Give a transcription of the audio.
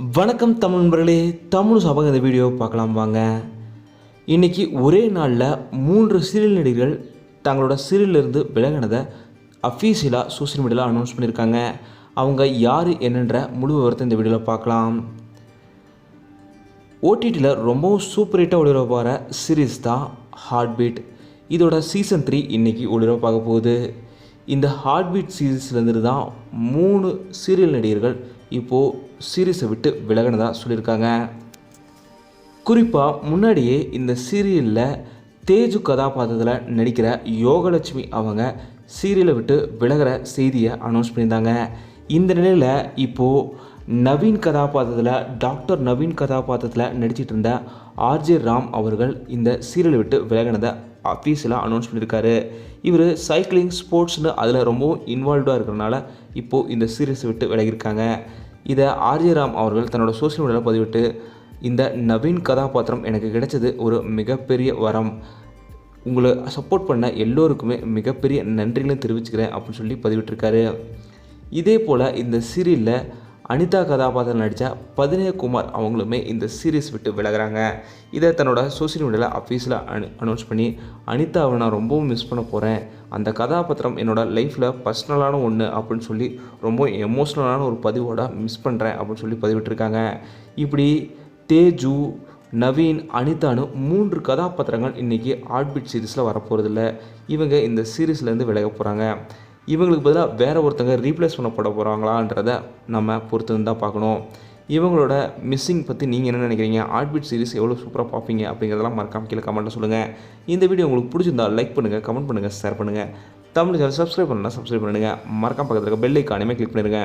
வணக்கம் தமிழ் நண்பர்களே, தமிழ் சபக இந்த வீடியோ பார்க்கலாம் வாங்க. இன்றைக்கி ஒரே நாளில் 3 சீரியல் நடிகர்கள் தங்களோட சீரியலிருந்து விலகினதை அஃபீஷியலாக சோஷியல் மீடியாவில் அனௌன்ஸ் பண்ணியிருக்காங்க. அவங்க யார் என்னன்ற முழு விவரத்தை இந்த வீடியோவில் பார்க்கலாம். ஓடிடியில் ரொம்பவும் சூப்பர் ஹிட்டாக ஒளிபரப்பாகிற சீரீஸ் தான் ஹார்ட் பீட். இதோட சீசன் 3 இன்றைக்கி ஒளிபரப்பாக போகுது. இந்த ஹார்ட் பீட் சீரீஸ்லேருந்து தான் 3 சீரியல் நடிகர்கள் இப்போது சீரீஸை விட்டு விலகினதாக சொல்லியிருக்காங்க. குறிப்பாக முன்னாடியே இந்த சீரியலில் தேஜு கதாபாத்திரத்தில் நடிக்கிற யோகலட்சுமி அவங்க சீரியலை விட்டு விலகிற செய்தியை அனௌன்ஸ் பண்ணியிருந்தாங்க. இந்த நிலையில் இப்போது நவீன் கதாபாத்திரத்தில் டாக்டர் நவீன் கதாபாத்திரத்தில் நடிச்சிட்டு இருந்த ஆர்ஜே ராம் அவர்கள் இந்த சீரியலை விட்டு விலகினதை அஃபீஷியலாக அனௌன்ஸ் பண்ணியிருக்காரு. இவர் சைக்கிளிங் ஸ்போர்ட்ஸ்னு அதில் ரொம்பவும் இன்வால்வ்டாக இருக்கிறனால இப்போது இந்த சீரியஸை விட்டு விலகியிருக்காங்க. இதை ஆர்ஜே ராம் அவர்கள் தன்னோட சோஷியல் மீடியாவில் பதிவிட்டு, இந்த நவீன் கதாபாத்திரம் எனக்கு கிடைச்சது ஒரு மிகப்பெரிய வரம், உங்களை சப்போர்ட் பண்ண எல்லோருக்குமே மிகப்பெரிய நன்றிகளும் தெரிவிச்சுக்கிறேன் அப்படின்னு சொல்லி பதிவிட்டிருக்காரு. இதே போல் இந்த சீரியலில் அனிதா கதாபாத்திரம் நடித்த பதினேழு குமார் அவங்களுமே இந்த சீரீஸ் விட்டு விலகிறாங்க. இதை தன்னோட சோஷியல் மீடியாவில் அஃபீஷியலாக அனௌன்ஸ் பண்ணி, அனிதாவை நான் ரொம்பவும் மிஸ் பண்ண போகிறேன், அந்த கதாபாத்திரம் என்னோடய லைஃப்பில் பர்சனலான ஒன்று அப்படின்னு சொல்லி ரொம்ப எமோஷ்னலான ஒரு பதிவோட மிஸ் பண்ணுறேன் அப்படின்னு சொல்லி பதிவிட்டிருக்காங்க. இப்படி தேஜு, நவீன், அனிதான்னு 3 கதாபாத்திரங்கள் இன்றைக்கி ஹார்ட் பீட் சீரீஸில் வரப்போகிறதில்ல. இவங்க இந்த சீரீஸ்லேருந்து விலக போகிறாங்க. இவங்களுக்கு பதிலாக வேறு ஒருத்தங்க ரீப்ளேஸ் பண்ணப்பட போகிறாங்களான்றதை நம்ம பொறுத்து தான் பார்க்கணும். இவங்களோட மிஸ்ஸிங் பற்றி நீங்கள் என்ன நினைக்கிறீங்க? ஹார்ட் பீட் சீரிஸ் எவ்வளோ சூப்பராக பார்ப்பீங்க அப்படிங்கிறதெல்லாம் மறக்காம கீழே கமெண்ட்டில் சொல்லுங்கள். இந்த வீடியோ உங்களுக்கு பிடிச்சிருந்தால் லைக் பண்ணுங்கள், கமெண்ட் பண்ணுங்கள், ஷேர் பண்ணுங்கள். தமிழ் சேனல் சப்ஸ்கிரைப் பண்ணலாம், சப்ஸ்கிரைப் பண்ணுங்கள். மறக்காம பக்கத்தில் இருக்க பெல் ஐக்கானையுமே கிளிக் பண்ணிடுங்க.